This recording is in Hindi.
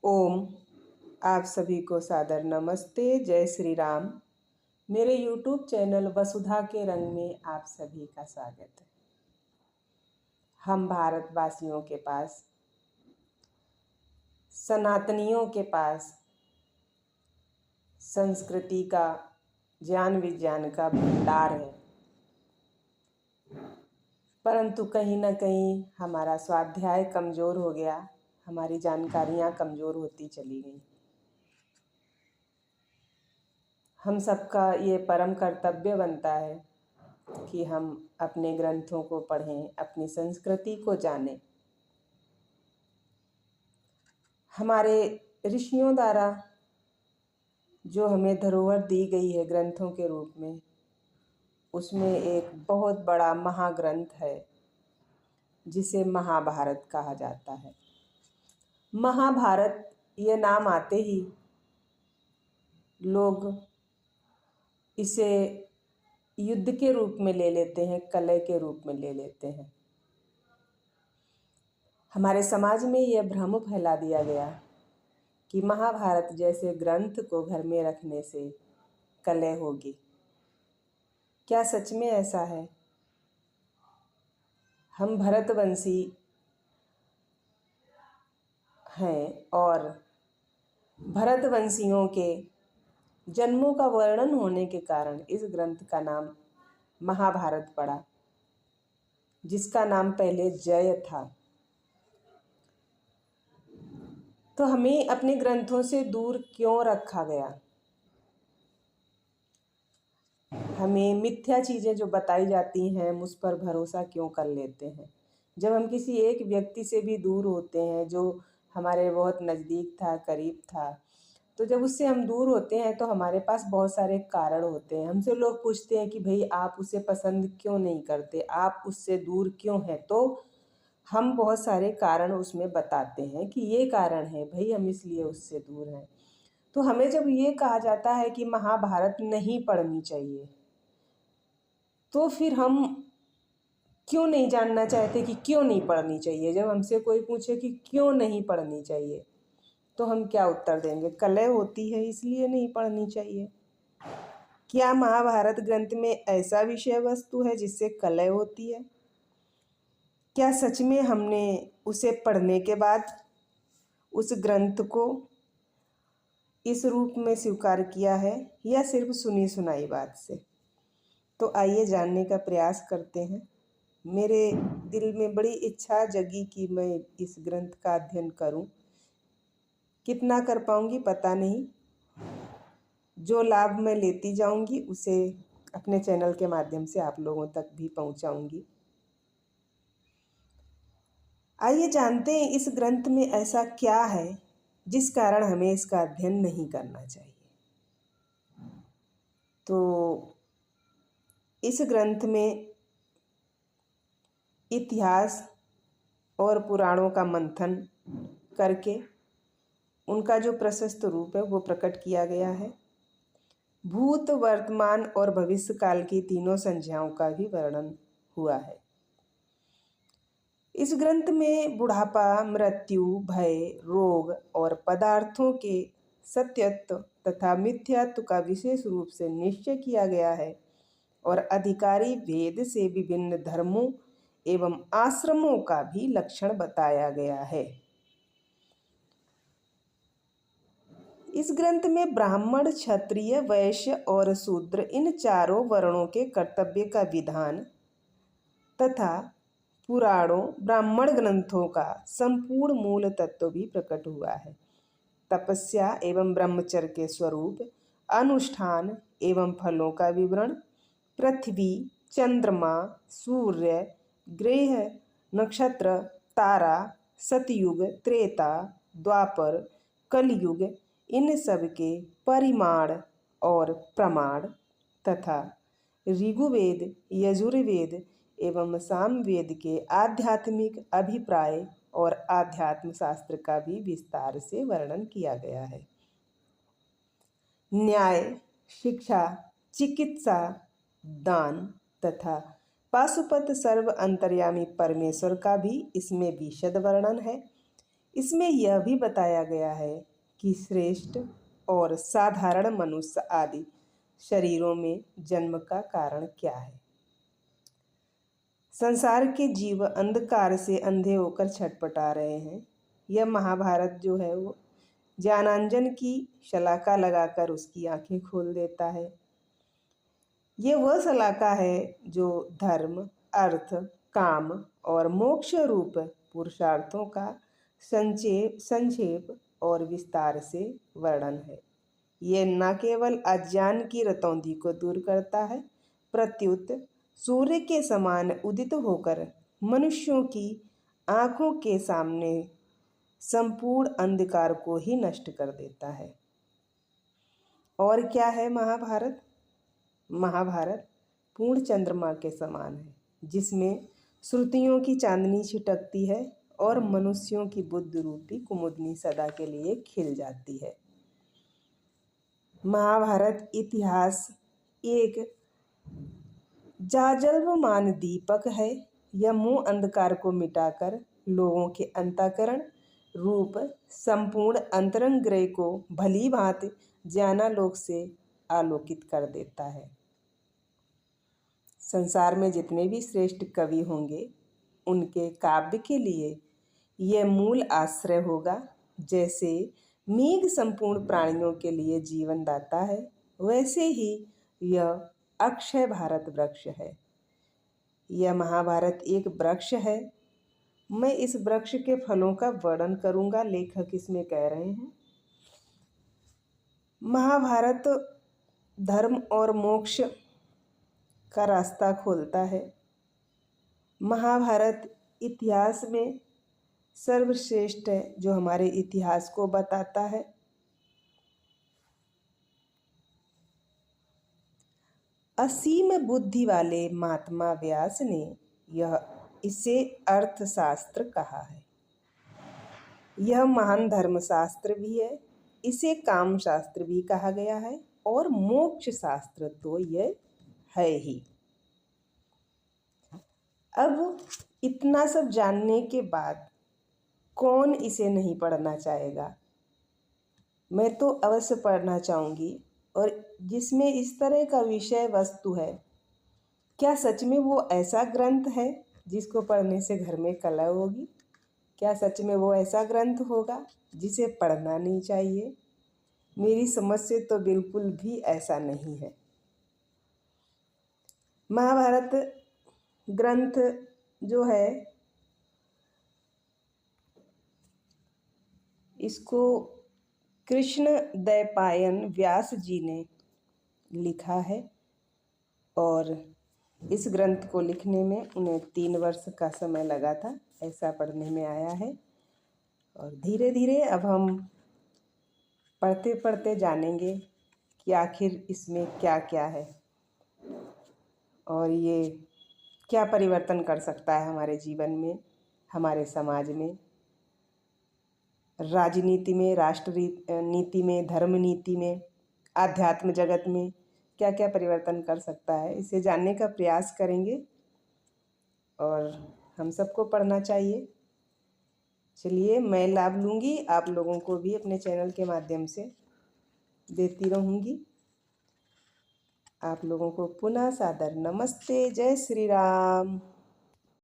ओम। आप सभी को सादर नमस्ते। जय श्री राम। मेरे YouTube चैनल वसुधा के रंग में आप सभी का स्वागत है। हम भारतवासियों के पास, सनातनियों के पास संस्कृति का, ज्ञान विज्ञान का भंडार है, परंतु कहीं ना कहीं हमारा स्वाध्याय कमज़ोर हो गया, हमारी जानकारियाँ कमज़ोर होती चली गई। हम सबका ये परम कर्तव्य बनता है कि हम अपने ग्रंथों को पढ़ें, अपनी संस्कृति को जानें। हमारे ऋषियों द्वारा जो हमें धरोहर दी गई है ग्रंथों के रूप में, उसमें एक बहुत बड़ा महाग्रंथ है जिसे महाभारत कहा जाता है। महाभारत ये नाम आते ही लोग इसे युद्ध के रूप में ले लेते हैं, कलह के रूप में ले लेते हैं। हमारे समाज में यह भ्रम फैला दिया गया कि महाभारत जैसे ग्रंथ को घर में रखने से कलह होगी। क्या सच में ऐसा है? हम भरतवंशी हैं और भरतवंशियों के जन्मों का वर्णन होने के कारण इस ग्रंथ का नाम महाभारत पड़ा, जिसका नाम पहले जय था। तो हमें अपने ग्रंथों से दूर क्यों रखा गया? हमें मिथ्या चीज़ें जो बताई जाती हैं हम उस पर भरोसा क्यों कर लेते हैं? जब हम किसी एक व्यक्ति से भी दूर होते हैं जो हमारे बहुत नज़दीक था, करीब था, तो जब उससे हम दूर होते हैं तो हमारे पास बहुत सारे कारण होते हैं। हमसे लोग पूछते हैं कि भाई आप उसे पसंद क्यों नहीं करते, आप उससे दूर क्यों हैं? तो हम बहुत सारे कारण उसमें बताते हैं कि ये कारण है भाई, हम इसलिए उससे दूर हैं। तो हमें जब ये कहा जाता है कि महाभारत नहीं पढ़नी चाहिए, तो फिर हम क्यों नहीं जानना चाहते कि क्यों नहीं पढ़नी चाहिए? जब हमसे कोई पूछे कि क्यों नहीं पढ़नी चाहिए, तो हम क्या उत्तर देंगे? कलह होती है इसलिए नहीं पढ़नी चाहिए। क्या महाभारत ग्रंथ में ऐसा विषय वस्तु है जिससे कलह होती है? क्या सच में हमने उसे पढ़ने के बाद उस ग्रंथ को इस रूप में स्वीकार किया है या सिर्फ सुनी सुनाई बात से? तो आइए जानने का प्रयास करते हैं। मेरे दिल में बड़ी इच्छा जगी कि मैं इस ग्रंथ का अध्ययन करूं। कितना कर पाऊंगी पता नहीं। जो लाभ मैं लेती जाऊंगी उसे अपने चैनल के माध्यम से आप लोगों तक भी पहुंचाऊंगी। आइए जानते हैं इस ग्रंथ में ऐसा क्या है जिस कारण हमें इसका अध्ययन नहीं करना चाहिए। तो इस ग्रंथ में इतिहास और पुराणों का मंथन करके उनका जो प्रशस्त रूप है वो प्रकट किया गया है। भूत, वर्तमान और भविष्य काल की तीनों संज्ञाओं का भी वर्णन हुआ है। इस ग्रंथ में बुढ़ापा, मृत्यु, भय, रोग और पदार्थों के सत्यत्व तथा मिथ्यात्व का विशेष रूप से निश्चय किया गया है और अधिकारी भेद से विभिन्न धर्मों एवं आश्रमों का भी लक्षण बताया गया है। इस ग्रंथ में ब्राह्मण, क्षत्रिय, वैश्य और शूद्र इन चारों वर्णों के कर्तव्य का विधान तथा पुराणों, ब्राह्मण ग्रंथों का संपूर्ण मूल तत्व भी प्रकट हुआ है। तपस्या एवं ब्रह्मचर्य के स्वरूप, अनुष्ठान एवं फलों का विवरण, पृथ्वी, चंद्रमा, सूर्य, ग्रह, नक्षत्र, तारा, सतयुग, त्रेता, द्वापर, कलयुग इन सब के परिमाण और प्रमाण तथा ऋग्वेद, यजुर्वेद एवं सामवेद के आध्यात्मिक अभिप्राय और आध्यात्म शास्त्र का भी विस्तार से वर्णन किया गया है। न्याय, शिक्षा, चिकित्सा, दान तथा पाशुपत सर्व अंतर्यामी परमेश्वर का भी इसमें विशद वर्णन है। इसमें यह भी बताया गया है कि श्रेष्ठ और साधारण मनुष्य आदि शरीरों में जन्म का कारण क्या है। संसार के जीव अंधकार से अंधे होकर छटपटा रहे हैं। यह महाभारत जो है वो ज्ञानांजन की शलाका लगाकर उसकी आंखें खोल देता है। ये वह शलाका है जो धर्म, अर्थ, काम और मोक्ष रूप पुरुषार्थों का संक्षेप और विस्तार से वर्णन है। ये न केवल अज्ञान की रतौंधी को दूर करता है, प्रत्युत सूर्य के समान उदित होकर मनुष्यों की आंखों के सामने संपूर्ण अंधकार को ही नष्ट कर देता है। और क्या है महाभारत? महाभारत पूर्ण चंद्रमा के समान है, जिसमें श्रुतियों की चांदनी छिटकती है और मनुष्यों की बुद्धि रूपी कुमुदनी सदा के लिए खिल जाती है। महाभारत इतिहास एक जाजल्वमान दीपक है। यह मुंह अंधकार को मिटाकर लोगों के अंतःकरण रूप संपूर्ण अंतरंग ग्रह को भली भांति ज्ञानालोक से आलोकित कर देता है। संसार में जितने भी श्रेष्ठ कवि होंगे उनके काव्य के लिए यह मूल आश्रय होगा। जैसे मेघ संपूर्ण प्राणियों के लिए जीवन दाता है, वैसे ही यह अक्षय भारत वृक्ष है। यह महाभारत एक वृक्ष है। मैं इस वृक्ष के फलों का वर्णन करूंगा। लेखक इसमें कह रहे हैं, महाभारत धर्म और मोक्ष का रास्ता खोलता है। महाभारत इतिहास में सर्वश्रेष्ठ है, जो हमारे इतिहास को बताता है। असीम बुद्धि वाले महात्मा व्यास ने इसे अर्थशास्त्र कहा है। यह महान धर्मशास्त्र भी है। इसे काम शास्त्र भी कहा गया है और मोक्ष शास्त्र तो यह है ही। अब इतना सब जानने के बाद कौन इसे नहीं पढ़ना चाहेगा? मैं तो अवश्य पढ़ना चाहूँगी। और जिसमें इस तरह का विषय वस्तु है, क्या सच में वो ऐसा ग्रंथ है जिसको पढ़ने से घर में कलह होगी? क्या सच में वो ऐसा ग्रंथ होगा जिसे पढ़ना नहीं चाहिए? मेरी समझ से तो बिल्कुल भी ऐसा नहीं है। महाभारत ग्रंथ जो है इसको कृष्ण द्वैपायन व्यास जी ने लिखा है और इस ग्रंथ को लिखने में उन्हें 3 वर्ष का समय लगा था, ऐसा पढ़ने में आया है। और धीरे धीरे अब हम पढ़ते पढ़ते जानेंगे कि आखिर इसमें क्या क्या है और ये क्या परिवर्तन कर सकता है हमारे जीवन में, हमारे समाज में, राजनीति में, राष्ट्र नीति में, धर्म नीति में, आध्यात्म जगत में क्या क्या परिवर्तन कर सकता है। इसे जानने का प्रयास करेंगे और हम सबको पढ़ना चाहिए। चलिए, मैं लाभ लूँगी, आप लोगों को भी अपने चैनल के माध्यम से देती रहूँगी। आप लोगों को पुनः सादर नमस्ते। जय श्री राम।